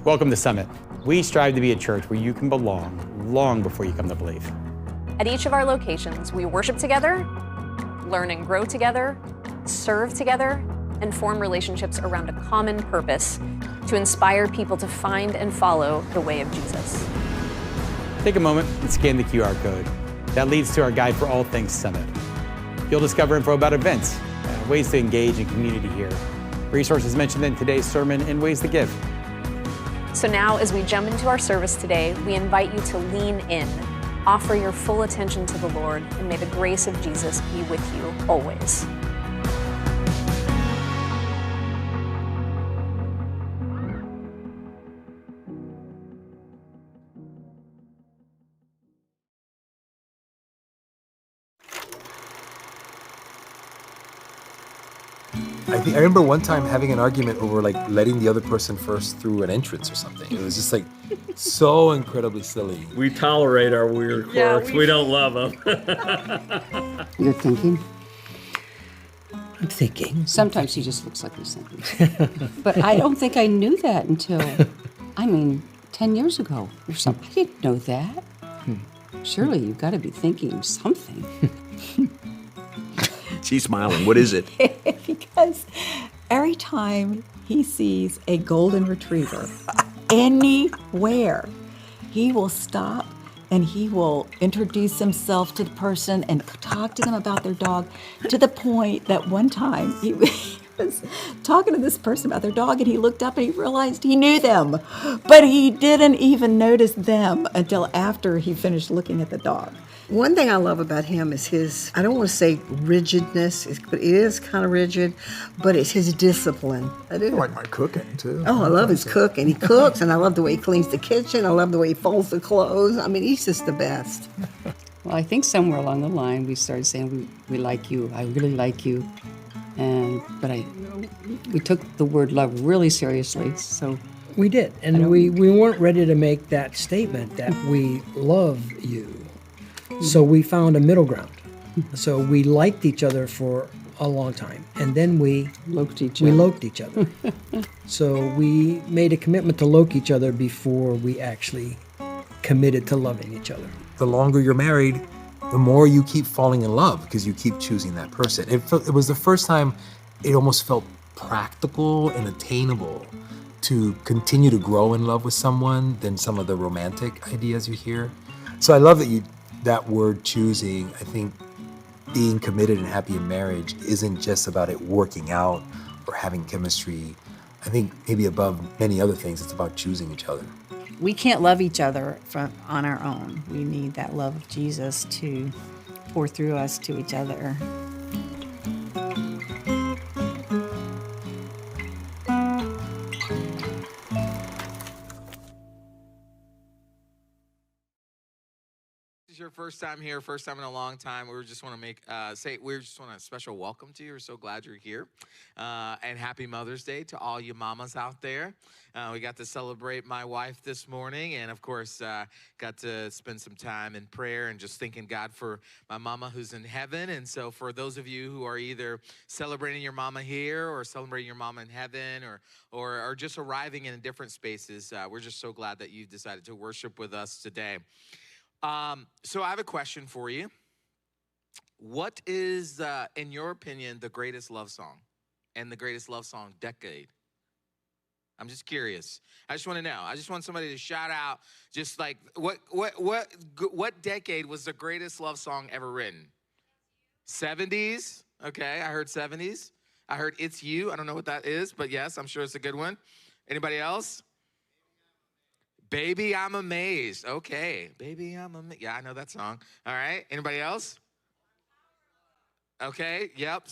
Welcome to Summit. We strive to be a church where you can belong long before you come to believe. At each of our locations, we worship together, learn and grow together, serve together, and form relationships around a common purpose to inspire people to find and follow the way of Jesus. Take a moment and scan the QR code. That leads to our guide for all things Summit. You'll discover info about events, ways to engage in community here, resources mentioned in today's sermon, and ways to give. So now, as we jump into our service today, we invite you to lean in, offer your full attention to the Lord, and may the grace of Jesus be with you always. I remember one time having an argument over like letting the other person first through an entrance or something. It was just like so incredibly silly. We tolerate our weird quirks. We don't love them. You're thinking? I'm thinking. Sometimes he just looks like he's thinking. But I don't think I knew that until, 10 years ago or something. I didn't know that. Surely you've got to be thinking something. She's smiling. What is it? Because every time he sees a golden retriever anywhere, he will stop and he will introduce himself to the person and talk to them about their dog, to the point that one time he was talking to this person about their dog and he looked up and he realized he knew them, but he didn't even notice them until after he finished looking at the dog. One thing I love about him is his, I don't want to say rigidness, but it is kind of rigid, but it's his discipline. I do like my cooking, too. Oh, I love his cooking. He cooks, and I love the way he cleans the kitchen. I love the way he folds the clothes. I mean, he's just the best. Well, I think somewhere along the line we started saying, we like you, I really like you. But we took the word love really seriously, so. We did, and we weren't ready to make that statement that we love you. So we found a middle ground. So we liked each other for a long time, and then we loked each other. So we made a commitment to loke each other before we actually committed to loving each other. The longer you're married, the more you keep falling in love because you keep choosing that person. It was the first time it almost felt practical and attainable to continue to grow in love with someone than some of the romantic ideas you hear. So I love that word choosing. I think being committed and happy in marriage isn't just about it working out or having chemistry. I think maybe above many other things, it's about choosing each other. We can't love each other on our own. We need that love of Jesus to pour through us to each other. Your first time here, first time in a long time. We just want to we just want a special welcome to you. We're so glad you're here, and happy Mother's Day to all you mamas out there. We got to celebrate my wife this morning, and of course, got to spend some time in prayer and just thanking God for my mama who's in heaven. And so, for those of you who are either celebrating your mama here or celebrating your mama in heaven, or just arriving in different spaces, we're just so glad that you've decided to worship with us today. So I have a question for you. What is, in your opinion, the greatest love song and the greatest love song decade? I'm just curious. I just want to know. I just want somebody to shout out, just like, what decade was the greatest love song ever written? 70s? Okay, I heard 70s. I heard It's You. I don't know what that is, but yes, I'm sure it's a good one. Anybody else? Baby, I'm amazed. Okay. Baby, I'm amazed. Yeah, I know that song. All right. Anybody else? Okay. Yep.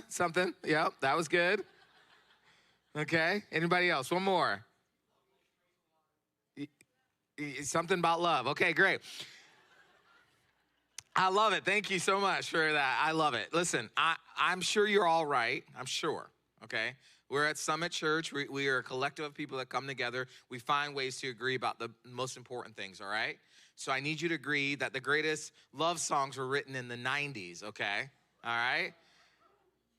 Something. Yep. That was good. Okay. Anybody else? One more. Something about love. Okay, great. I love it. Thank you so much for that. I love it. Listen, I'm sure you're all right. I'm sure. Okay. We're at Summit Church. We are a collective of people that come together. We find ways to agree about the most important things, all right? So I need you to agree that the greatest love songs were written in the 90s, okay? All right?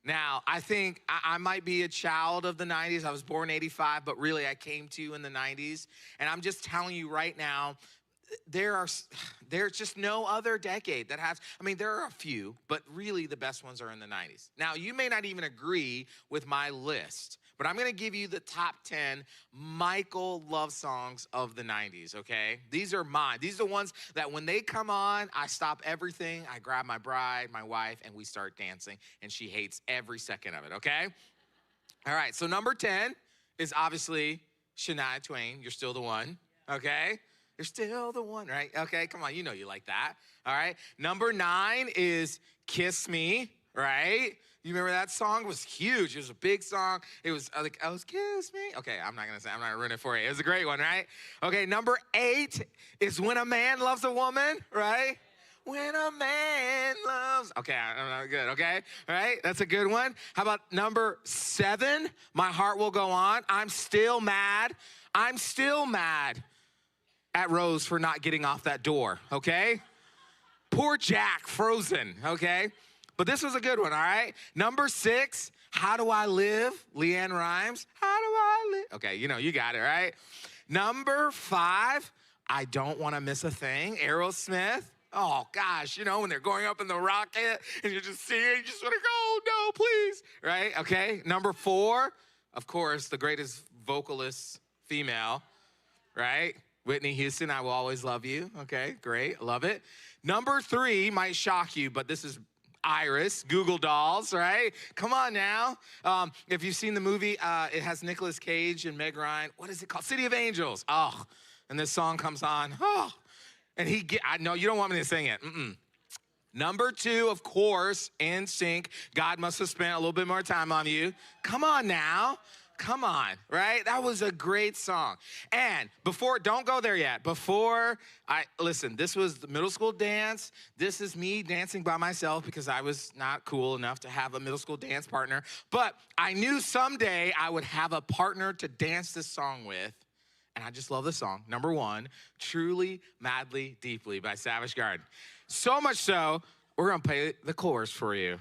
Now, I think I might be a child of the 90s. I was born 85, but really I came to you in the 90s. And I'm just telling you right now, there's just no other decade that has, I mean, there are a few, but really the best ones are in the 90s. Now, you may not even agree with my list, but I'm going to give you the top 10 Michael love songs of the 90s, okay? These are mine. These are the ones that when they come on, I stop everything. I grab my bride, my wife, and we start dancing, and she hates every second of it, okay? All right, so number 10 is obviously Shania Twain, You're Still the One, okay? You're still the one, right? Okay, come on, you know you like that, all right? Number 9 is Kiss Me, right? You remember that song? It was huge. It was a big song. It was like, oh, kiss me. Okay, I'm not gonna ruin it for you. It was a great one, right? Okay, number 8 is When a Man Loves a Woman, right? When a man loves, okay, I'm not good, okay? All right, that's a good one. How about number 7, My Heart Will Go On. I'm still mad at Rose for not getting off that door, okay? Poor Jack, frozen, okay? But this was a good one, all right? Number 6, How Do I Live? Leanne Rimes, How Do I Live? Okay, you know, you got it, right? Number 5, I Don't Want to Miss a Thing, Aerosmith. Oh, gosh, you know, when they're going up in the rocket and you're just seeing it, you just want to go, no, please, right? Okay, number 4, of course, the greatest vocalist female, right? Whitney Houston, I Will Always Love You. Okay, great, love it. Number 3 might shock you, but this is Iris, Google Dolls, right? Come on now. If you've seen the movie, it has Nicolas Cage and Meg Ryan. What is it called? City of Angels. Oh, and this song comes on. Oh, and I know you don't want me to sing it. Number 2, of course, NSYNC. God Must Have Spent a Little Bit More Time on You. Come on now. Come on, right? That was a great song. And don't go there yet. Listen, this was the middle school dance. This is me dancing by myself because I was not cool enough to have a middle school dance partner. But I knew someday I would have a partner to dance this song with. And I just love this song. Number 1, Truly, Madly, Deeply by Savage Garden. So much so, we're gonna play the chorus for you.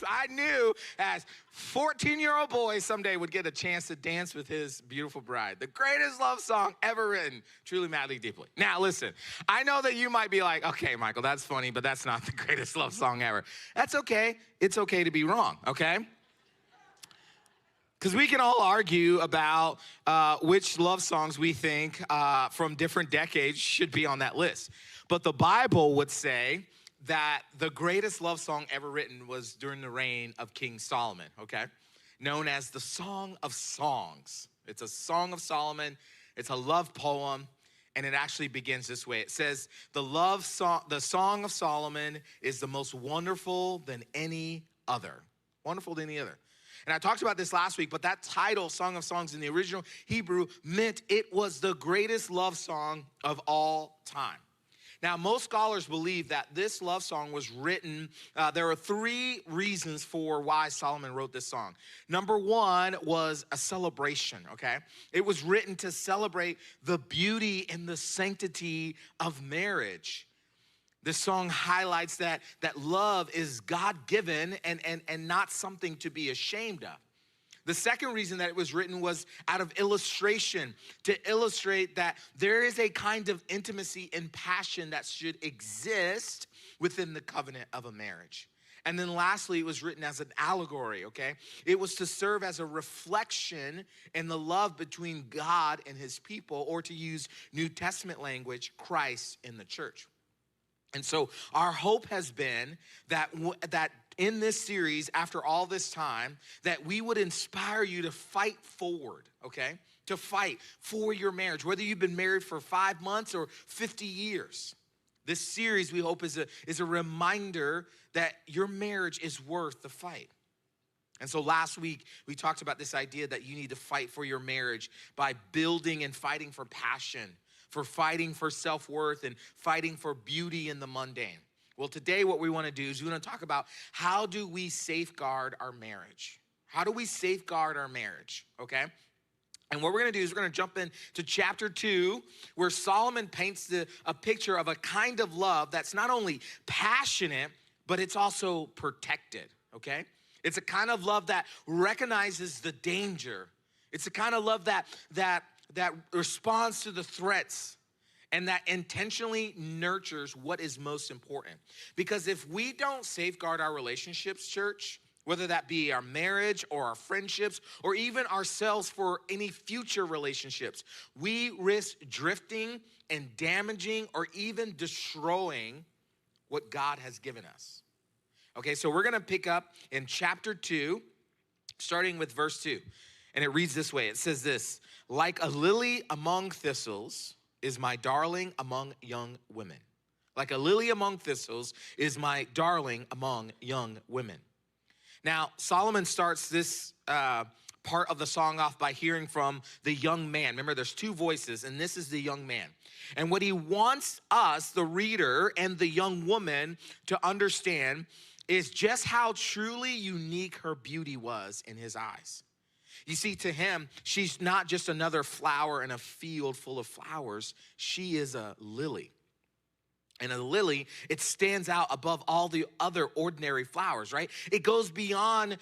I knew as 14-year-old boy someday would get a chance to dance with his beautiful bride. The greatest love song ever written, Truly, Madly, Deeply. Now listen, I know that you might be like, okay, Michael, that's funny, but that's not the greatest love song ever. That's okay. It's okay to be wrong, okay? Because we can all argue about which love songs we think from different decades should be on that list. But the Bible would say that the greatest love song ever written was during the reign of King Solomon, okay? Known as the Song of Songs. It's a Song of Solomon. It's a love poem, and it actually begins this way. It says, the Song of Solomon is the most wonderful than any other. Wonderful than any other. And I talked about this last week, but that title, Song of Songs, in the original Hebrew meant it was the greatest love song of all time. Now, most scholars believe that this love song was written, there are 3 reasons for why Solomon wrote this song. Number 1 was a celebration, okay? It was written to celebrate the beauty and the sanctity of marriage. This song highlights that love is God-given and not something to be ashamed of. The second reason that it was written was out of illustration, to illustrate that there is a kind of intimacy and passion that should exist within the covenant of a marriage. And then lastly, it was written as an allegory, okay? It was to serve as a reflection in the love between God and his people, or to use New Testament language, Christ in the church. And so our hope has been that in this series, after all this time, that we would inspire you to fight forward, okay? To fight for your marriage, whether you've been married for 5 months or 50 years. This series, we hope, is a reminder that your marriage is worth the fight. And so last week, we talked about this idea that you need to fight for your marriage by building and fighting for passion, for fighting for self-worth, and fighting for beauty in the mundane. Well, today what we want to do is we want to talk about how do we safeguard our marriage? How do we safeguard our marriage, okay? And what we're going to do is we're going to jump into chapter 2, where Solomon paints a picture of a kind of love that's not only passionate, but it's also protected, okay? It's a kind of love that recognizes the danger. It's a kind of love that responds to the threats and that intentionally nurtures what is most important. Because if we don't safeguard our relationships, church, whether that be our marriage or our friendships or even ourselves for any future relationships, we risk drifting and damaging or even destroying what God has given us. Okay, so we're gonna pick up in chapter 2, starting with verse 2. And it reads this way. It says this: like a lily among thistles is my darling among young women. Like a lily among thistles is my darling among young women. Now, Solomon starts this part of the song off by hearing from the young man. Remember, there's two voices, and this is the young man. And what he wants us, the reader and the young woman, to understand is just how truly unique her beauty was in his eyes. You see, to him, she's not just another flower in a field full of flowers. She is a lily. And a lily, it stands out above all the other ordinary flowers, right? It goes beyond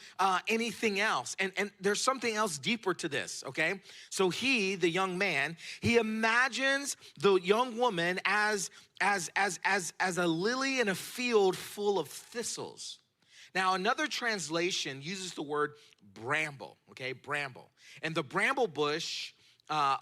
anything else. And there's something else deeper to this, okay? So he, the young man, he imagines the young woman as a lily in a field full of thistles. Now, another translation uses the word bramble, okay? Bramble. And the bramble bush,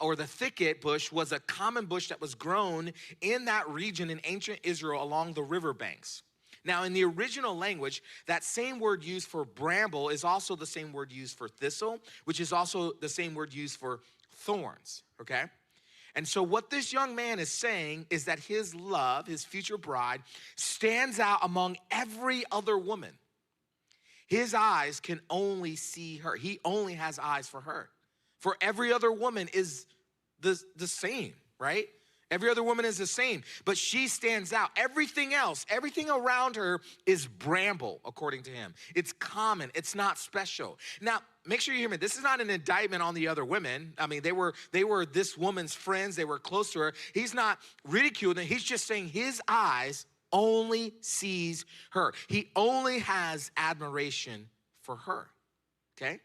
or the thicket bush, was a common bush that was grown in that region in ancient Israel along the riverbanks. Now, in the original language, that same word used for bramble is also the same word used for thistle, which is also the same word used for thorns, okay? And so what this young man is saying is that his love, his future bride, stands out among every other woman. His eyes can only see her. He only has eyes for her. For every other woman is the same, right? Every other woman is the same, but she stands out. Everything else, everything around her is bramble, according to him. It's common, it's not special. Now, make sure you hear me. This is not an indictment on the other women. I mean, they were this woman's friends. They were close to her. He's not ridiculing them. He's just saying his eyes only sees her. He only has admiration for her, okay?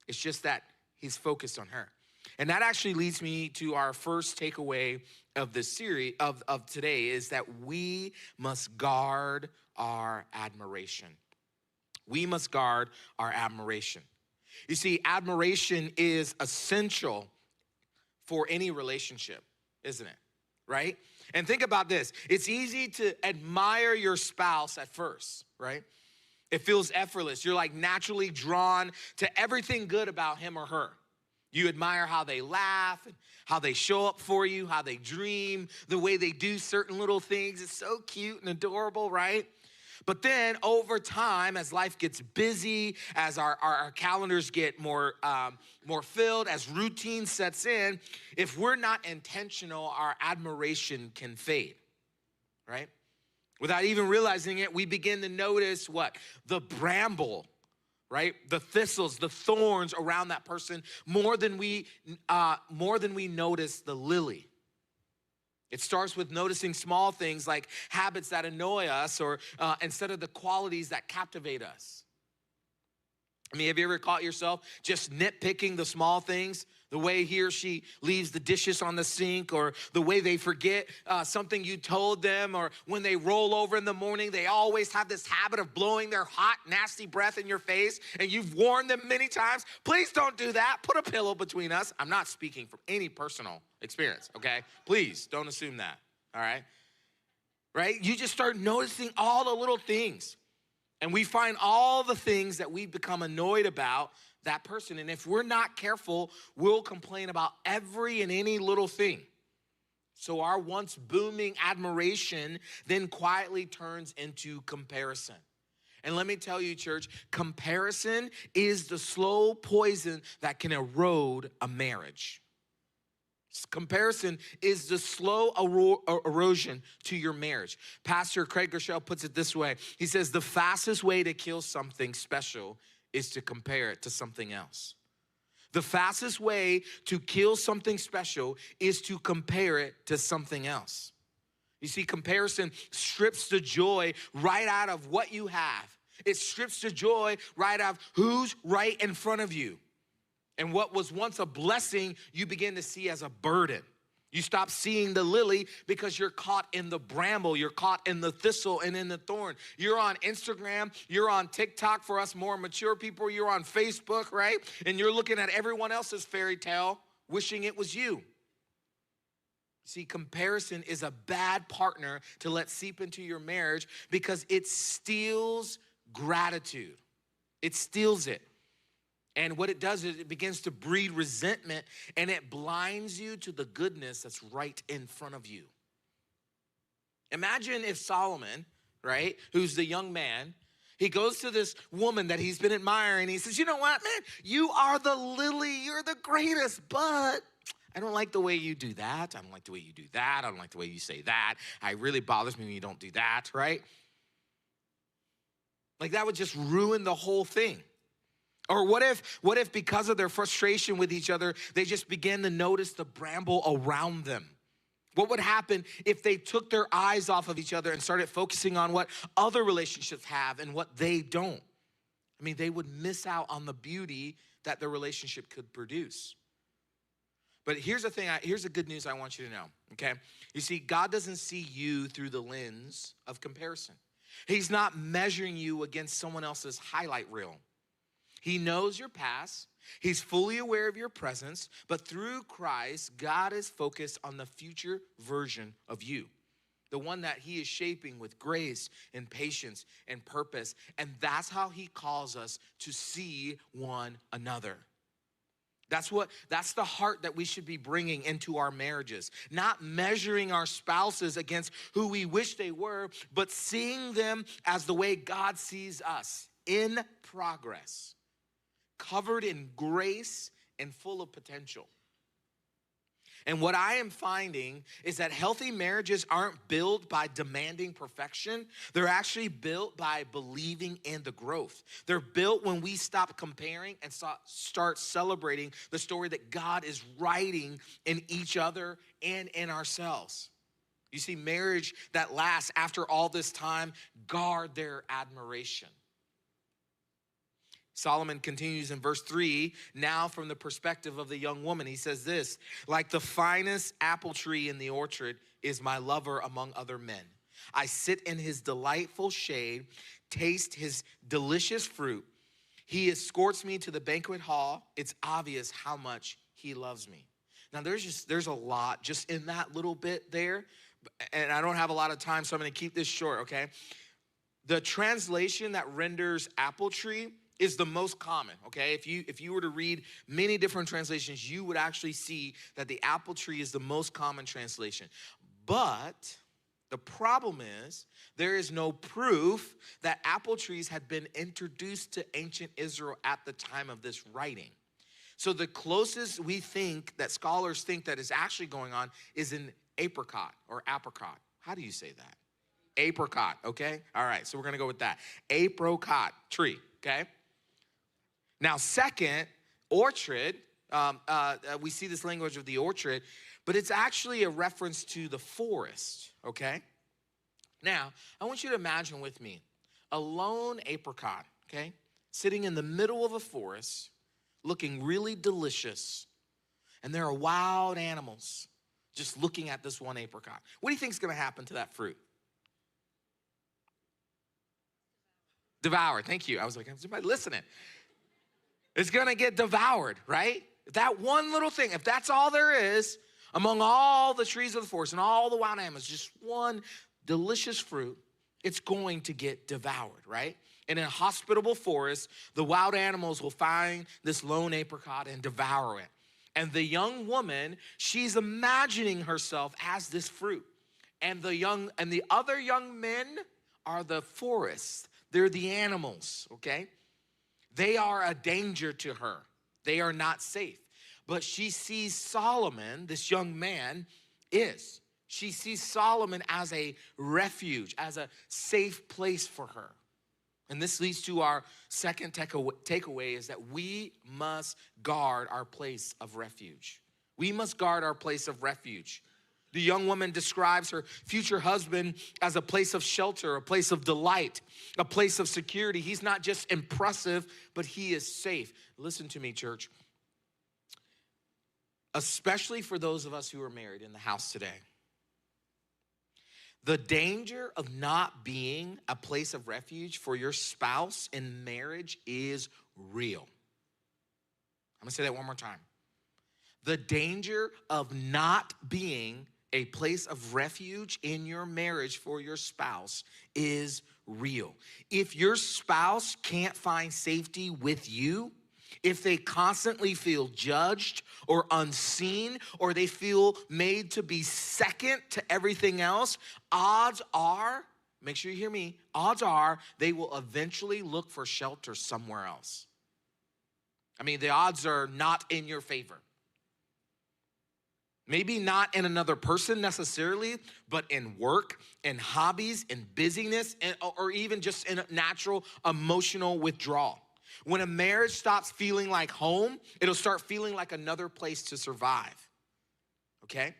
It's just that he's focused on her. And that actually leads me to our first takeaway of this series, of today, is that we must guard our admiration. We must guard our admiration. You see, admiration is essential for any relationship, isn't it? Right? And think about this. It's easy to admire your spouse at first, right? It feels effortless. You're like naturally drawn to everything good about him or her. You admire how they laugh, and how they show up for you, how they dream, the way they do certain little things. It's so cute and adorable, right? But then over time, as life gets busy, as our calendars get more filled, as routine sets in, if we're not intentional, our admiration can fade, right? Without even realizing it, we begin to notice what? The bramble, right? The thistles, the thorns around that person more than we notice the lily. It starts with noticing small things like habits that annoy us or instead of the qualities that captivate us. I mean, have you ever caught yourself just nitpicking the small things? The way he or she leaves the dishes on the sink, or the way they forget something you told them, or when they roll over in the morning, they always have this habit of blowing their hot, nasty breath in your face, and you've warned them many times, please don't do that. Put a pillow between us. I'm not speaking from any personal experience, okay? Please don't assume that, all right? Right? You just start noticing all the little things, and we find all the things that we become annoyed about that person. And if we're not careful, we'll complain about every and any little thing. So our once booming admiration then quietly turns into comparison. And let me tell you, church, comparison is the slow poison that can erode a marriage. Comparison is the slow erosion to your marriage. Pastor Craig Gershell puts it this way. He says, the fastest way to kill something special is to compare it to something else. The fastest way to kill something special is to compare it to something else. You see, comparison strips the joy right out of what you have. It strips the joy right out of who's right in front of you. And what was once a blessing, you begin to see as a burden. You stop seeing the lily because you're caught in the bramble. You're caught in the thistle and in the thorn. You're on Instagram. You're on TikTok for us more mature people. You're on Facebook, right? And you're looking at everyone else's fairy tale, wishing it was you. See, comparison is a bad partner to let seep into your marriage because it steals gratitude. It steals it. And what it does is it begins to breed resentment, and it blinds you to the goodness that's right in front of you. Imagine if Solomon, right, who's the young man, he goes to this woman that he's been admiring. He says, you know what, man? You are the lily. You're the greatest, but I don't like the way you do that. I don't like the way you do that. I don't like the way you say that. It really bothers me when you don't do that, right? Like that would just ruin the whole thing. Or what if because of their frustration with each other, they just began to notice the bramble around them? What would happen if they took their eyes off of each other and started focusing on what other relationships have and what they don't? I mean, they would miss out on the beauty that the relationship could produce. But here's the thing, here's the good news I want you to know, okay? You see, God doesn't see you through the lens of comparison. He's not measuring you against someone else's highlight reel. He knows your past. He's fully aware of your presence. But through Christ, God is focused on the future version of you, the one that he is shaping with grace and patience and purpose. And that's how he calls us to see one another. That's the heart that we should be bringing into our marriages. Not measuring our spouses against who we wish they were, but seeing them as the way God sees us, in progress, covered in grace and full of potential. And what I am finding is that healthy marriages aren't built by demanding perfection. They're actually built by believing in the growth. They're built when we stop comparing and start celebrating the story that God is writing in each other and in ourselves. You see, marriage that lasts after all this time, guard their admiration. Solomon continues in verse 3, now from the perspective of the young woman. He says this, like the finest apple tree in the orchard is my lover among other men. I sit in his delightful shade, taste his delicious fruit. He escorts me to the banquet hall. It's obvious how much he loves me. Now there's a lot just in that little bit there, and I don't have a lot of time, so I'm gonna keep this short, okay? The translation that renders apple tree is the most common, okay? If you were to read many different translations, you would actually see that the apple tree is the most common translation. But the problem is there is no proof that apple trees had been introduced to ancient Israel at the time of this writing. So the closest we think that scholars think that is actually going on is an apricot or apricot. How do you say that? Apricot, okay? All right, so we're gonna go with that. Apricot tree, okay? Now, second, orchard, we see this language of the orchard, but it's actually a reference to the forest, okay? Now, I want you to imagine with me a lone apricot, okay, sitting in the middle of a forest, looking really delicious, and there are wild animals just looking at this one apricot. What do you think is gonna happen to that fruit? Devoured, thank you. I was like, is somebody listening? It's gonna get devoured, right? That one little thing, if that's all there is, among all the trees of the forest and all the wild animals, just one delicious fruit, it's going to get devoured, right? And in a hospitable forest, the wild animals will find this lone apricot and devour it. And the young woman, she's imagining herself as this fruit. And the other young men are the forest. They're the animals, okay? They are a danger to her. They are not safe. but she sees Solomon, this young man, is. She sees Solomon as a refuge, as a safe place for her. And this leads to our second takeaway is that we must guard our place of refuge. We must guard our place of refuge. The young woman describes her future husband as a place of shelter, a place of delight, a place of security. He's not just impressive, but he is safe. Listen to me, church. Especially for those of us who are married in the house today. The danger of not being a place of refuge for your spouse in marriage is real. I'm gonna say that one more time. The danger of not being a place of refuge in your marriage for your spouse is real. If your spouse can't find safety with you, if they constantly feel judged or unseen, or they feel made to be second to everything else, odds are, make sure you hear me, odds are they will eventually look for shelter somewhere else. I mean, the odds are not in your favor. Maybe not in another person necessarily, but in work, in hobbies, in busyness, or even just in a natural emotional withdrawal. When a marriage stops feeling like home, it'll start feeling like another place to survive, okay?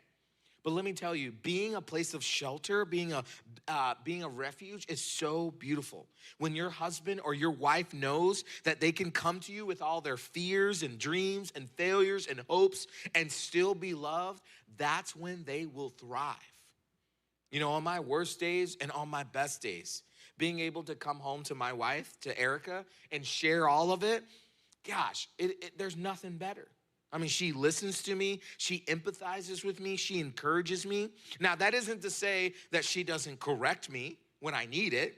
But let me tell you, being a place of shelter, being a refuge is so beautiful. When your husband or your wife knows that they can come to you with all their fears and dreams and failures and hopes and still be loved, that's when they will thrive. You know, on my worst days and on my best days, being able to come home to my wife, to Erica, and share all of it, gosh, there's nothing better. I mean, she listens to me, she empathizes with me, she encourages me. Now, that isn't to say that she doesn't correct me when I need it.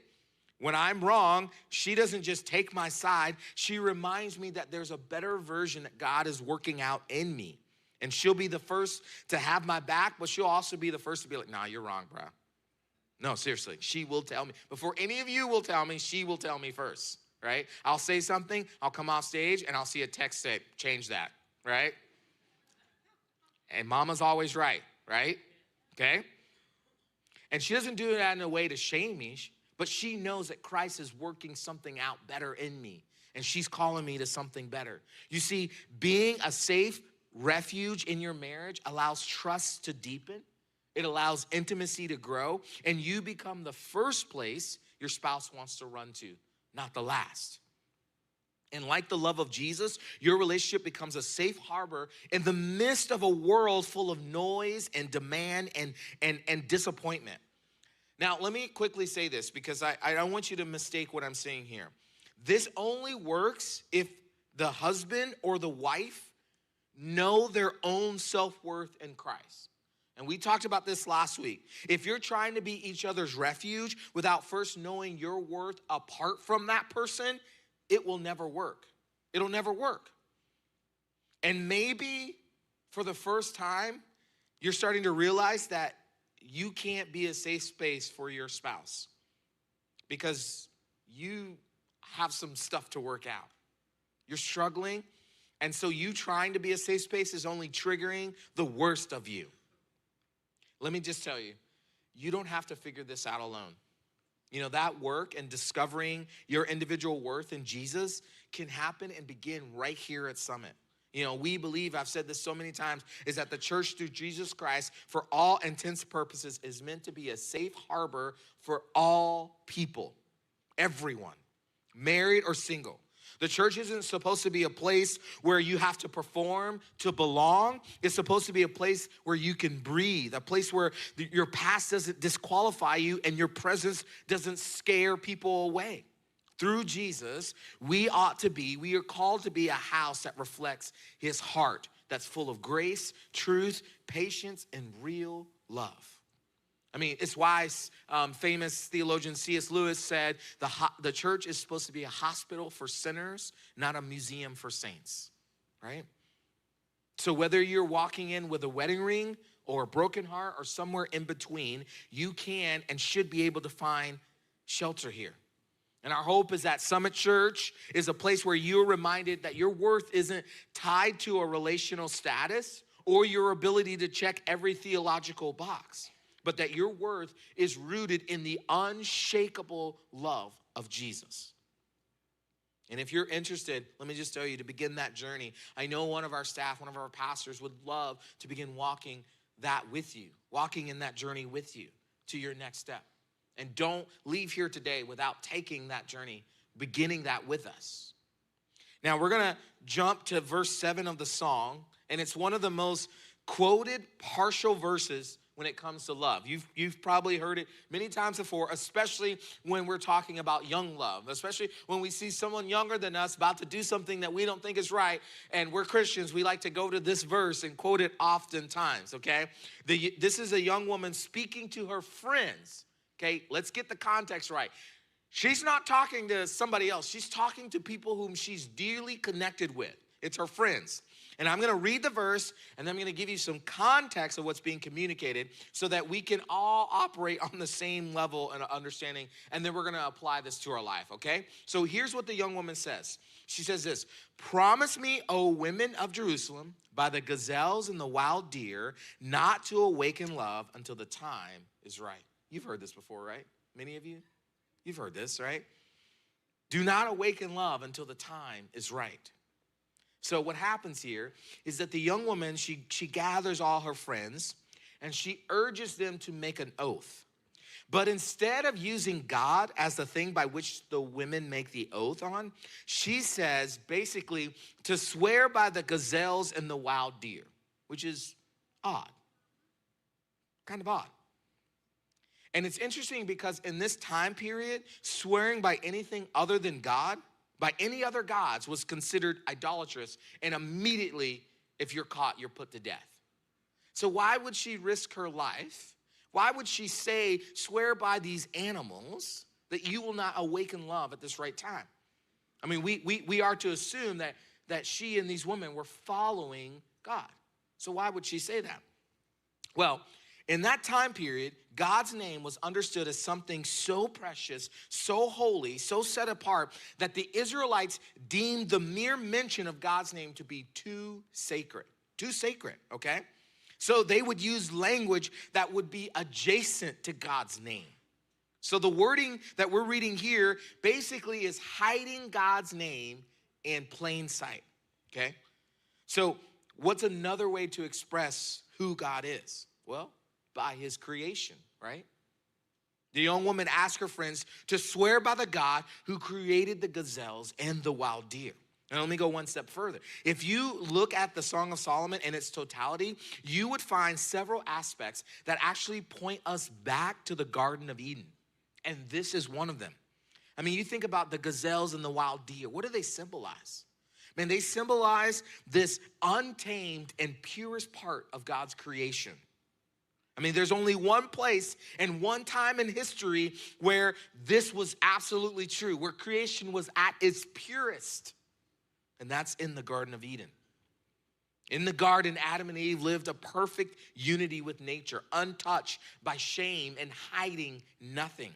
When I'm wrong, she doesn't just take my side, she reminds me that there's a better version that God is working out in me. And she'll be the first to have my back, but she'll also be the first to be like, nah, you're wrong, bro. No, seriously, she will tell me. Before any of you will tell me, she will tell me first, right? I'll say something, I'll come off stage, and I'll see a text say, change that, right? And mama's always right? Okay? And she doesn't do that in a way to shame me, but she knows that Christ is working something out better in me, and she's calling me to something better. You see, being a safe refuge in your marriage allows trust to deepen. It allows intimacy to grow, and you become the first place your spouse wants to run to, not the last. And like the love of Jesus, your relationship becomes a safe harbor in the midst of a world full of noise and demand and disappointment. Now, let me quickly say this because I don't want you to mistake what I'm saying here. This only works if the husband or the wife know their own self-worth in Christ. And we talked about this last week. If you're trying to be each other's refuge without first knowing your worth apart from that person, it will never work. It'll never work. And maybe for the first time, you're starting to realize that you can't be a safe space for your spouse because you have some stuff to work out. You're struggling, and so you trying to be a safe space is only triggering the worst of you. Let me just tell you, you don't have to figure this out alone. You know, that work and discovering your individual worth in Jesus can happen and begin right here at Summit. You know, we believe, I've said this so many times, is that the church through Jesus Christ, for all intents and purposes, is meant to be a safe harbor for all people, everyone, married or single. The church isn't supposed to be a place where you have to perform to belong. It's supposed to be a place where you can breathe, a place where your past doesn't disqualify you and your presence doesn't scare people away. Through Jesus, we are called to be a house that reflects his heart, that's full of grace, truth, patience, and real love. I mean, it's why famous theologian C.S. Lewis said the church is supposed to be a hospital for sinners, not a museum for saints, right? So whether you're walking in with a wedding ring or a broken heart or somewhere in between, you can and should be able to find shelter here. And our hope is that Summit Church is a place where you're reminded that your worth isn't tied to a relational status or your ability to check every theological box, but that your worth is rooted in the unshakable love of Jesus. And if you're interested, let me just tell you, to begin that journey, I know one of our staff, one of our pastors would love to begin walking that with you, walking in that journey with you to your next step. And don't leave here today without taking that journey, beginning that with us. Now, we're going to jump to verse 7 of the song, and it's one of the most quoted partial verses when it comes to love. You've probably heard it many times before, especially when we're talking about young love, especially when we see someone younger than us about to do something that we don't think is right, and we're Christians, we like to go to this verse and quote it oftentimes, okay? This is a young woman speaking to her friends, okay? Let's get the context right. She's not talking to somebody else. She's talking to people whom she's dearly connected with. It's her friends. And I'm going to read the verse, and then I'm going to give you some context of what's being communicated so that we can all operate on the same level and understanding, and then we're going to apply this to our life, okay? So here's what the young woman says. She says this: "Promise me, O women of Jerusalem, by the gazelles and the wild deer, not to awaken love until the time is right." You've heard this before, right? Many of you? You've heard this, right? Do not awaken love until the time is right. So what happens here is that the young woman, she gathers all her friends and she urges them to make an oath. But instead of using God as the thing by which the women make the oath on, she says basically to swear by the gazelles and the wild deer, which is odd, kind of odd. And it's interesting because in this time period, swearing by anything other than God, by any other gods, was considered idolatrous, and immediately, if you're caught, you're put to death. So why would she risk her life? Why would she say, swear by these animals that you will not awaken love at this right time? I mean, we are to assume that she and these women were following God. So why would she say that? Well, in that time period, God's name was understood as something so precious, so holy, so set apart that the Israelites deemed the mere mention of God's name to be too sacred, okay? So they would use language that would be adjacent to God's name. So the wording that we're reading here basically is hiding God's name in plain sight, okay? So what's another way to express who God is? Well, by his creation, right? The young woman asked her friends to swear by the God who created the gazelles and the wild deer. And let me go one step further. If you look at the Song of Solomon in its totality, you would find several aspects that actually point us back to the Garden of Eden. And this is one of them. I mean, you think about the gazelles and the wild deer. What do they symbolize? Man, they symbolize this untamed and purest part of God's creation. I mean, there's only one place and one time in history where this was absolutely true, where creation was at its purest, and that's in the Garden of Eden. In the garden, Adam and Eve lived a perfect unity with nature, untouched by shame and hiding nothing.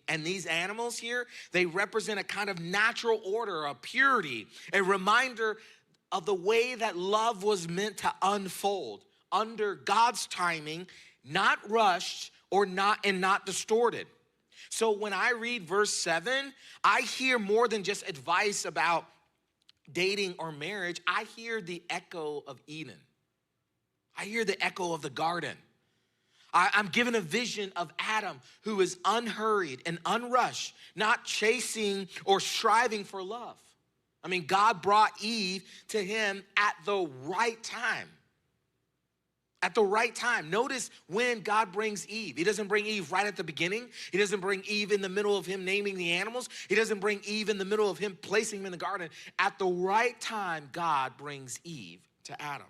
And these animals here, they represent a kind of natural order, a purity, a reminder of the way that love was meant to unfold under God's timing, not rushed or not distorted. So when I read verse 7, I hear more than just advice about dating or marriage. I hear the echo of Eden. I hear the echo of the garden. I'm given a vision of Adam who is unhurried and unrushed, not chasing or striving for love. I mean, God brought Eve to him at the right time. At the right time. Notice when God brings Eve. He doesn't bring Eve right at the beginning. He doesn't bring Eve in the middle of him naming the animals. He doesn't bring Eve in the middle of him placing him in the garden. At the right time, God brings Eve to Adam.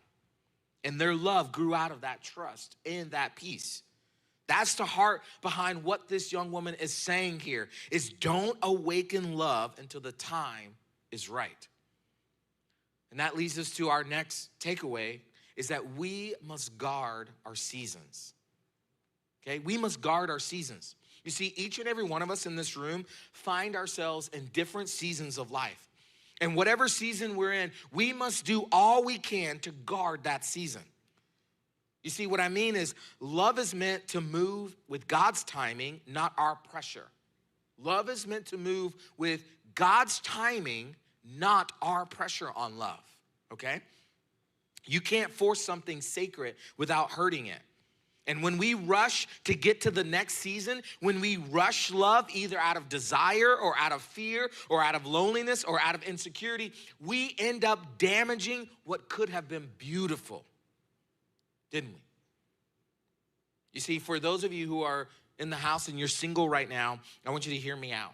And their love grew out of that trust and that peace. That's the heart behind what this young woman is saying here, is don't awaken love until the time is right. And that leads us to our next takeaway, is that we must guard our seasons. Okay, we must guard our seasons. You see, each and every one of us in this room find ourselves in different seasons of life. And whatever season we're in, we must do all we can to guard that season. You see, what I mean is love is meant to move with God's timing, not our pressure. Love is meant to move with God's timing, not our pressure on love, okay? You can't force something sacred without hurting it. And when we rush to get to the next season, when we rush love either out of desire or out of fear or out of loneliness or out of insecurity, we end up damaging what could have been beautiful, didn't we? You see, for those of you who are in the house and you're single right now, I want you to hear me out.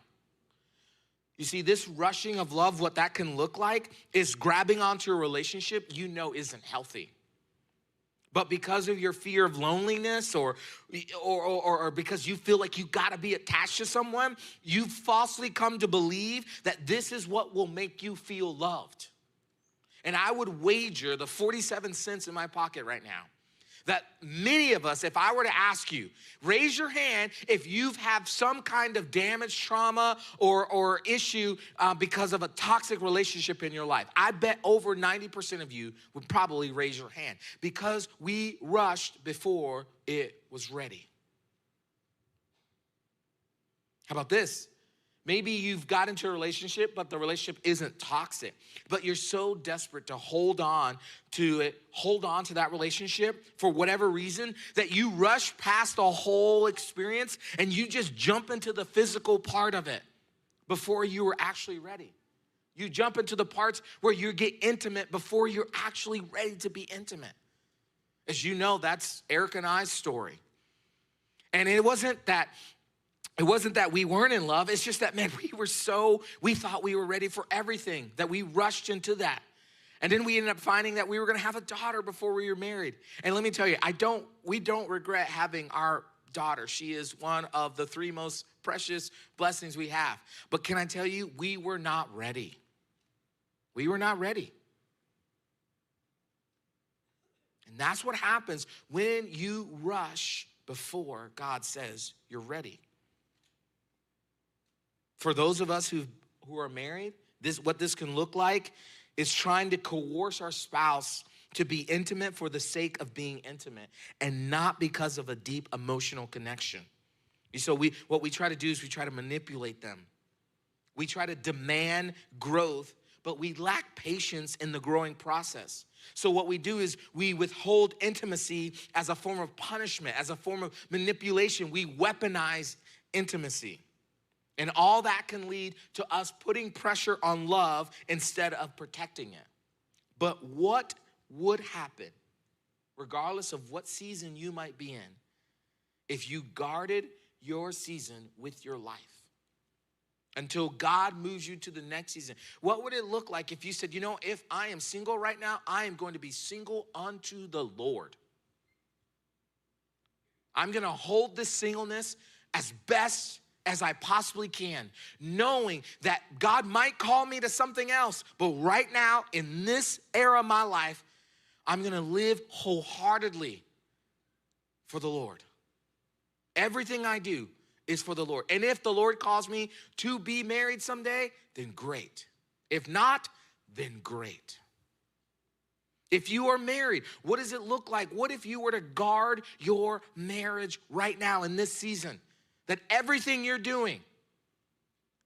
You see, this rushing of love, what that can look like is grabbing onto a relationship you know isn't healthy. But because of your fear of loneliness or because you feel like you gotta be attached to someone, you've falsely come to believe that this is what will make you feel loved. And I would wager the 47 cents in my pocket right now that many of us, if I were to ask you, raise your hand if you've had some kind of damage, trauma, or issue because of a toxic relationship in your life. I bet over 90% of you would probably raise your hand because we rushed before it was ready. How about this? Maybe you've got into a relationship, but the relationship isn't toxic. But you're so desperate to hold on to it, hold on to that relationship for whatever reason, that you rush past the whole experience and you just jump into the physical part of it before you were actually ready. You jump into the parts where you get intimate before you're actually ready to be intimate. As you know, that's Eric and I's story. And it wasn't that we weren't in love. It's just that, man, we thought we were ready for everything, that we rushed into that. And then we ended up finding that we were gonna have a daughter before we were married. And let me tell you, we don't regret having our daughter. She is one of the 3 most precious blessings we have. But can I tell you, we were not ready. We were not ready. And that's what happens when you rush before God says you're ready. For those of us who are married, what this can look like is trying to coerce our spouse to be intimate for the sake of being intimate and not because of a deep emotional connection. So what we try to do is we try to manipulate them. We try to demand growth, but we lack patience in the growing process. So what we do is we withhold intimacy as a form of punishment, as a form of manipulation. We weaponize intimacy. And all that can lead to us putting pressure on love instead of protecting it. But what would happen, regardless of what season you might be in, if you guarded your season with your life until God moves you to the next season? What would it look like if you said, you know, if I am single right now, I am going to be single unto the Lord. I'm going to hold this singleness as best as I possibly can, knowing that God might call me to something else, but right now, in this era of my life, I'm gonna live wholeheartedly for the Lord. Everything I do is for the Lord. And if the Lord calls me to be married someday, then great. If not, then great. If you are married, what does it look like? What if you were to guard your marriage right now in this season? That everything you're doing,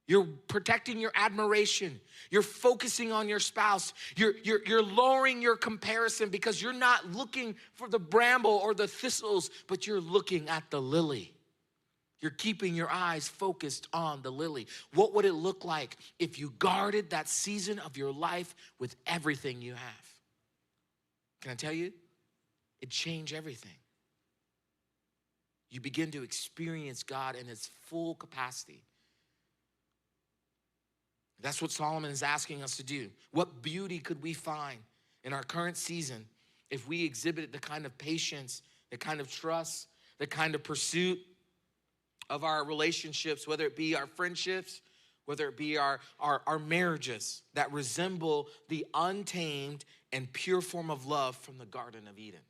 you're protecting your admiration, you're focusing on your spouse, you're lowering your comparison because you're not looking for the bramble or the thistles, but you're looking at the lily. You're keeping your eyes focused on the lily. What would it look like if you guarded that season of your life with everything you have? Can I tell you? It'd change everything. You begin to experience God in his full capacity. That's what Solomon is asking us to do. What beauty could we find in our current season if we exhibited the kind of patience, the kind of trust, the kind of pursuit of our relationships, whether it be our friendships, whether it be our marriages that resemble the untamed and pure form of love from the Garden of Eden?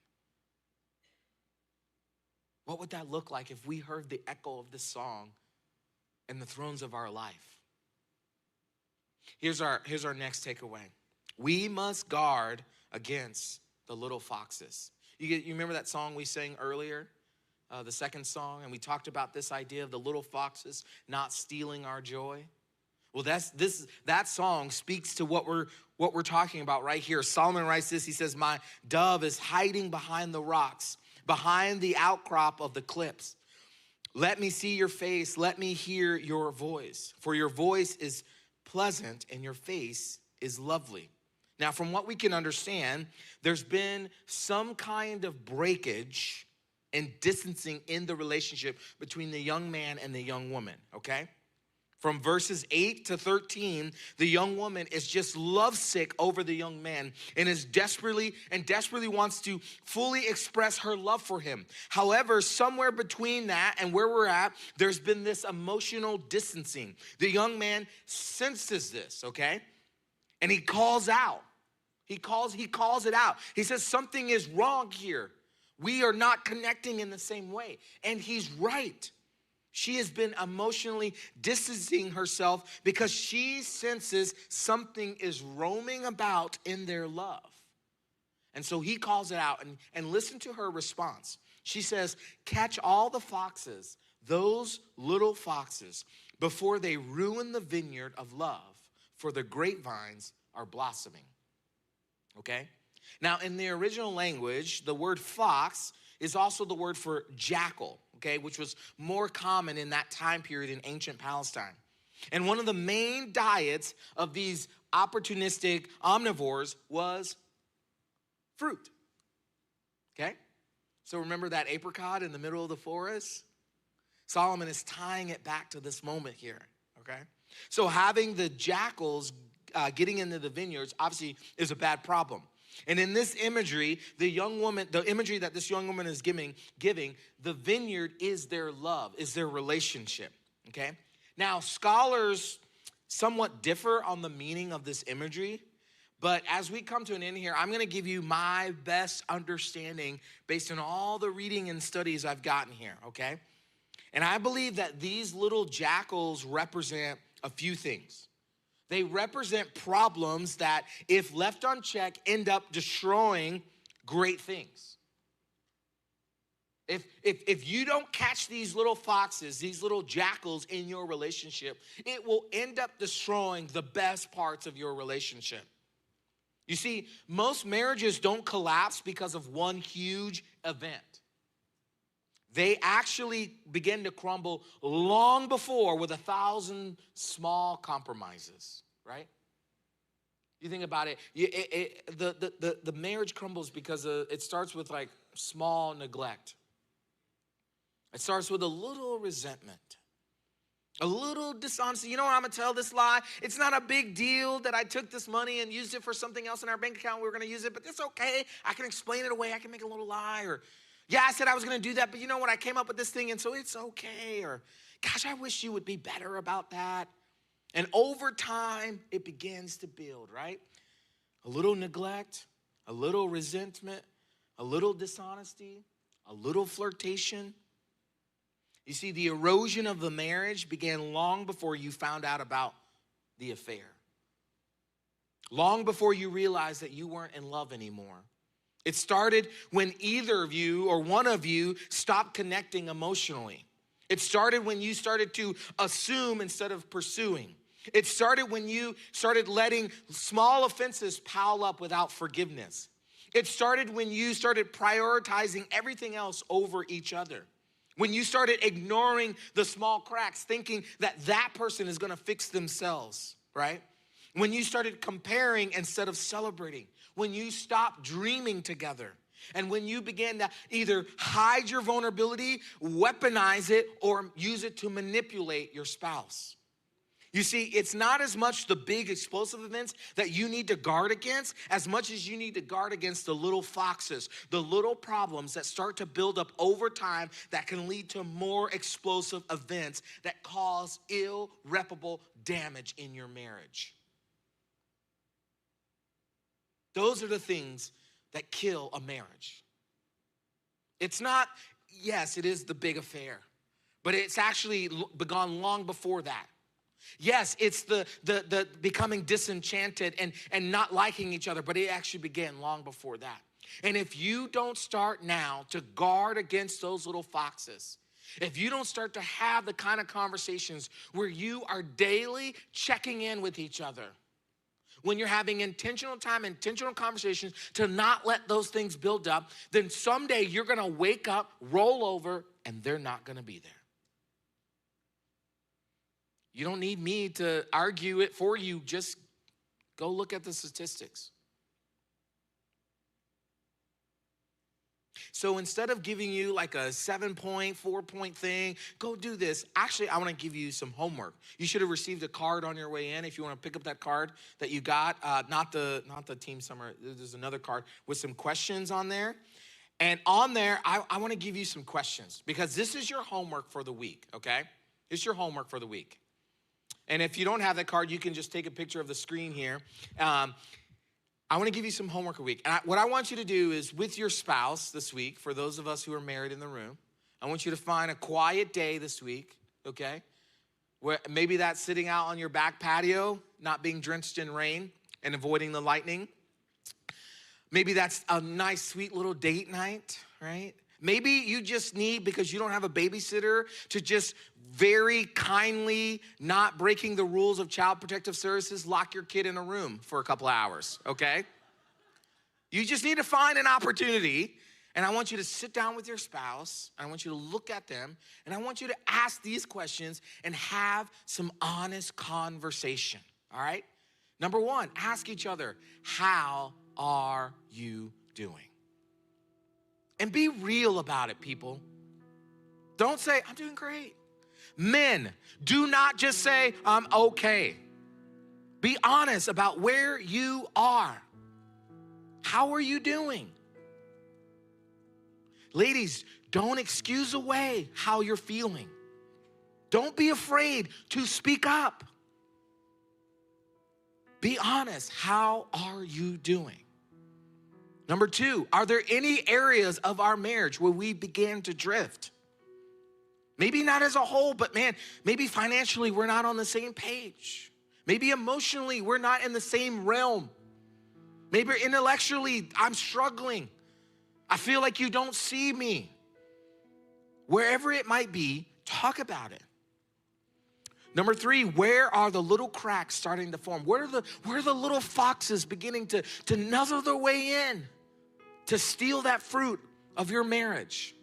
What would that look like if we heard the echo of this song in the thrones of our life? Here's our next takeaway. We must guard against the little foxes. You remember that song we sang earlier, the second song, and we talked about this idea of the little foxes not stealing our joy? Well, that song speaks to what we're talking about right here. Solomon writes this. He says, "My dove is hiding behind the rocks, behind the outcrop of the cliffs. Let me see your face. Let me hear your voice. For your voice is pleasant and your face is lovely." Now, from what we can understand, there's been some kind of breakage and distancing in the relationship between the young man and the young woman, okay? From verses 8 to 13, the young woman is just lovesick over the young man and is desperately wants to fully express her love for him. However, somewhere between that and where we're at, there's been this emotional distancing. The young man senses this, okay? And he calls out. He calls it out. He says, something is wrong here. We are not connecting in the same way. And he's right. She has been emotionally distancing herself because she senses something is roaming about in their love. And so he calls it out, and listen to her response. She says, "Catch all the foxes, those little foxes, before they ruin the vineyard of love, for the grapevines are blossoming." Okay? Now, in the original language, the word fox is also the word for jackal, okay, which was more common in that time period in ancient Palestine. And one of the main diets of these opportunistic omnivores was fruit, okay? So remember that apricot in the middle of the forest? Solomon is tying it back to this moment here, okay? So having the jackals getting into the vineyards obviously is a bad problem. And in this imagery, the imagery that this young woman is giving, the vineyard is their love, is their relationship, okay? Now, scholars somewhat differ on the meaning of this imagery, but as we come to an end here, I'm gonna give you my best understanding based on all the reading and studies I've gotten here, okay? And I believe that these little jackals represent a few things. They represent problems that, if left unchecked, end up destroying great things. If you don't catch these little foxes, these little jackals in your relationship, it will end up destroying the best parts of your relationship. You see, most marriages don't collapse because of one huge event. They actually begin to crumble long before with 1,000 small compromises, right? You think about it, the marriage crumbles because it starts with like small neglect. It starts with a little resentment, a little dishonesty. You know what, I'm gonna tell this lie. It's not a big deal that I took this money and used it for something else in our bank account. We were gonna use it, but it's okay. I can explain it away. I can make a little lie. Or, yeah, I said I was gonna do that, but you know what? I came up with this thing, and so it's okay. Or, gosh, I wish you would be better about that. And over time, it begins to build, right? A little neglect, a little resentment, a little dishonesty, a little flirtation. You see, the erosion of the marriage began long before you found out about the affair. Long before you realized that you weren't in love anymore. It started when either of you or one of you stopped connecting emotionally. It started when you started to assume instead of pursuing. It started when you started letting small offenses pile up without forgiveness. It started when you started prioritizing everything else over each other. When you started ignoring the small cracks, thinking that that person is gonna fix themselves, right? When you started comparing instead of celebrating. When you stopped dreaming together. And when you began to either hide your vulnerability, weaponize it, or use it to manipulate your spouse. You see, it's not as much the big explosive events that you need to guard against as much as you need to guard against the little foxes, the little problems that start to build up over time that can lead to more explosive events that cause irreparable damage in your marriage. Those are the things that kill a marriage. It's not yes, it is the big affair, but it's actually begun long before that. Yes, it's the becoming disenchanted and not liking each other, but it actually began long before that. And if you don't start now to guard against those little foxes, if you don't start to have the kind of conversations where you are daily checking in with each other, when you're having intentional time, intentional conversations to not let those things build up, then someday you're gonna wake up, roll over, and they're not gonna be there. You don't need me to argue it for you. Just go look at the statistics. So instead of giving you like a 7-point, 4-point thing, go do this. Actually, I want to give you some homework. You should have received a card on your way in. If you want to pick up that card that you got, not the team summer. There's another card with some questions on there. And on there, I want to give you some questions because this is your homework for the week, okay? It's your homework for the week. And if you don't have that card, you can just take a picture of the screen here. I want to give you some homework a week. And what I want you to do is with your spouse this week, for those of us who are married in the room, I want you to find a quiet day this week, okay? Where maybe that's sitting out on your back patio, not being drenched in rain and avoiding the lightning. Maybe that's a nice, sweet little date night, right? Maybe you just need, because you don't have a babysitter, to just very kindly, not breaking the rules of Child Protective Services, lock your kid in a room for a couple of hours, okay? You just need to find an opportunity, and I want you to sit down with your spouse, and I want you to look at them, and I want you to ask these questions and have some honest conversation, all right? Number one, ask each other, how are you doing? And be real about it, people. Don't say, I'm doing great. Men, do not just say, I'm okay. Be honest about where you are. How are you doing? Ladies, don't excuse away how you're feeling. Don't be afraid to speak up. Be honest. How are you doing? Number two, are there any areas of our marriage where we began to drift? Maybe not as a whole, but man, maybe financially we're not on the same page. Maybe emotionally we're not in the same realm. Maybe intellectually I'm struggling. I feel like you don't see me. Wherever it might be, talk about it. Number three, where are the little cracks starting to form? Where are the little foxes beginning to nuzzle their way in to steal that fruit of your marriage?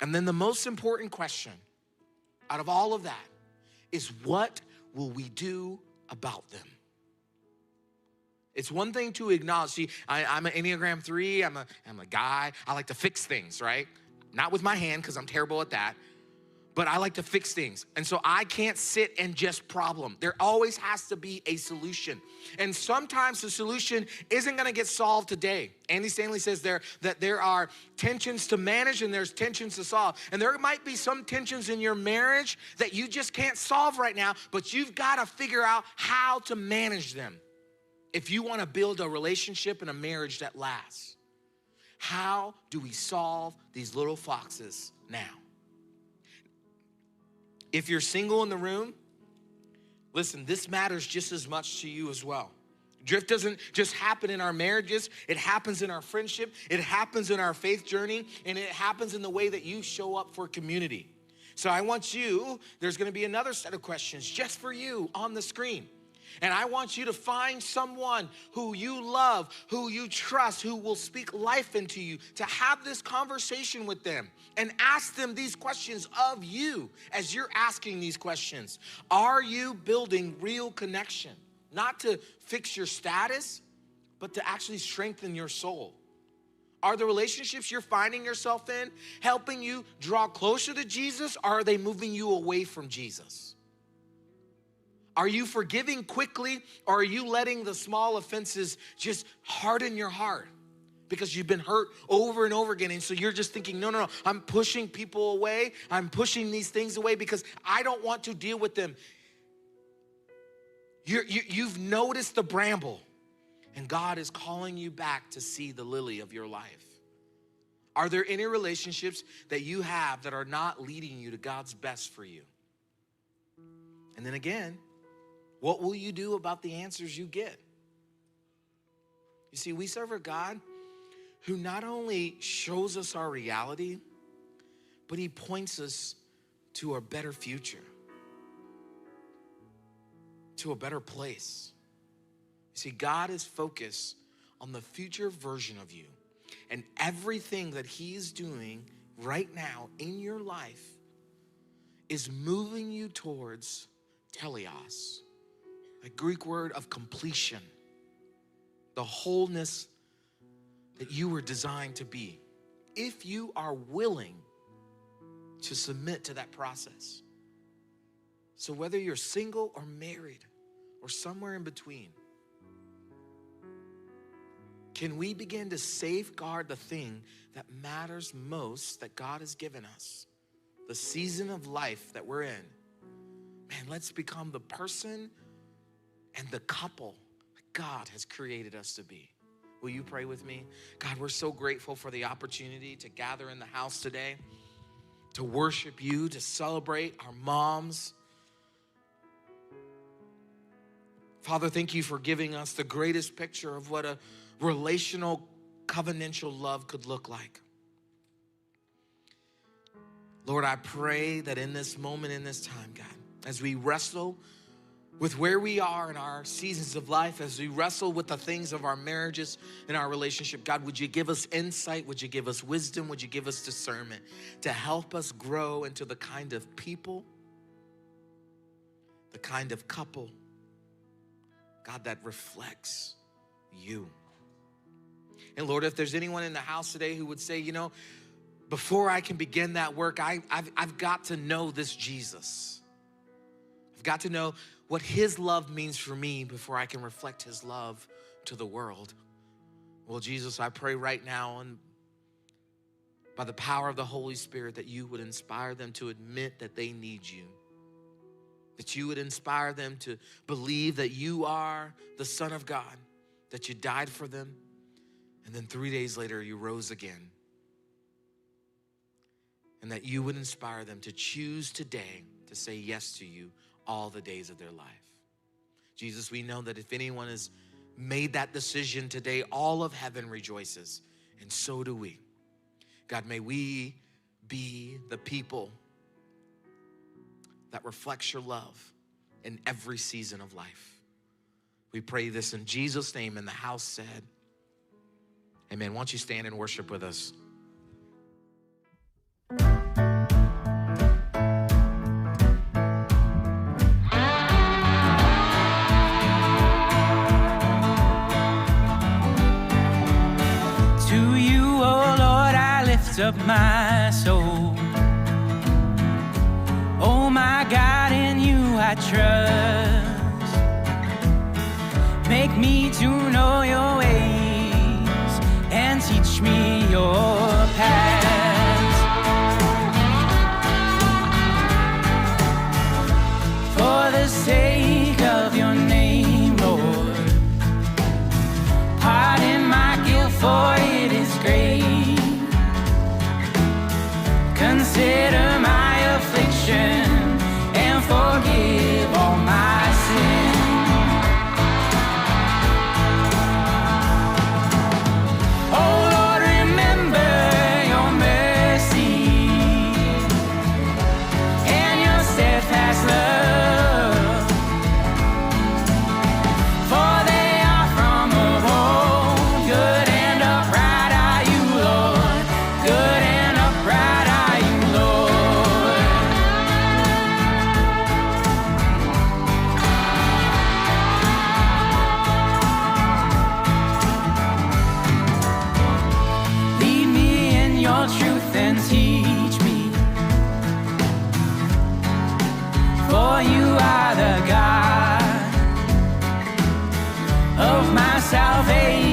And then the most important question out of all of that is, what will we do about them? It's one thing to acknowledge. See, I'm an Enneagram 3. I'm a guy. I like to fix things, right? Not with my hand, because I'm terrible at that. But I like to fix things. And so I can't sit and just problem. There always has to be a solution. And sometimes the solution isn't gonna get solved today. Andy Stanley says that there are tensions to manage and there's tensions to solve. And there might be some tensions in your marriage that you just can't solve right now, but you've gotta figure out how to manage them if you wanna build a relationship and a marriage that lasts. How do we solve these little foxes now? If you're single in the room, listen, this matters just as much to you as well. Drift doesn't just happen in our marriages. It happens in our friendship. It happens in our faith journey. And it happens in the way that you show up for community. So I want you, there's gonna be another set of questions just for you on the screen. And I want you to find someone who you love, who you trust, who will speak life into you, to have this conversation with them and ask them these questions of you as you're asking these questions. Are you building real connection? Not to fix your status, but to actually strengthen your soul. Are the relationships you're finding yourself in helping you draw closer to Jesus, or are they moving you away from Jesus? Are you forgiving quickly, or are you letting the small offenses just harden your heart because you've been hurt over and over again? And so you're just thinking, no, I'm pushing people away. I'm pushing these things away because I don't want to deal with them. You've noticed the bramble, and God is calling you back to see the lily of your life. Are there any relationships that you have that are not leading you to God's best for you? And then again, what will you do about the answers you get? You see, we serve a God who not only shows us our reality, but he points us to a better future, to a better place. You see, God is focused on the future version of you, and everything that he is doing right now in your life is moving you towards teleos, a Greek word of completion, the wholeness that you were designed to be, if you are willing to submit to that process. So whether you're single or married or somewhere in between, can we begin to safeguard the thing that matters most that God has given us? The season of life that we're in. Man, let's become the person and the couple that God has created us to be. Will you pray with me? God, we're so grateful for the opportunity to gather in the house today, to worship you, to celebrate our moms. Father, thank you for giving us the greatest picture of what a relational, covenantal love could look like. Lord, I pray that in this moment, in this time, God, as we wrestle with where we are in our seasons of life, as we wrestle with the things of our marriages and our relationship, God, would you give us insight? Would you give us wisdom? Would you give us discernment to help us grow into the kind of people, the kind of couple, God, that reflects you. And Lord, if there's anyone in the house today who would say, you know, before I can begin that work, I've got to know this Jesus. I've got to know what his love means for me before I can reflect his love to the world. Well, Jesus, I pray right now, and by the power of the Holy Spirit, that you would inspire them to admit that they need you. That you would inspire them to believe that you are the Son of God, that you died for them, and then 3 days later you rose again. And that you would inspire them to choose today to say yes to you all the days of their life. Jesus, we know that if anyone has made that decision today, all of heaven rejoices, and so do we. God, may we be the people that reflects your love in every season of life. We pray this in Jesus' name, and the house said, amen. Why don't you stand and worship with us? To you, oh Lord, I lift up my soul. Oh my God, in you I trust. Make me to know your ways and teach me your paths. For the sake of your name, Lord, pardon my guilt, for it is great. Consider my affliction and forgive all my sin. Oh Lord, remember your mercy and your steadfast love, for they are from of old. Good and upright are you, Lord. Good and upright are you, Lord. Lead me in your truth and teach me, for you are the God of my salvation.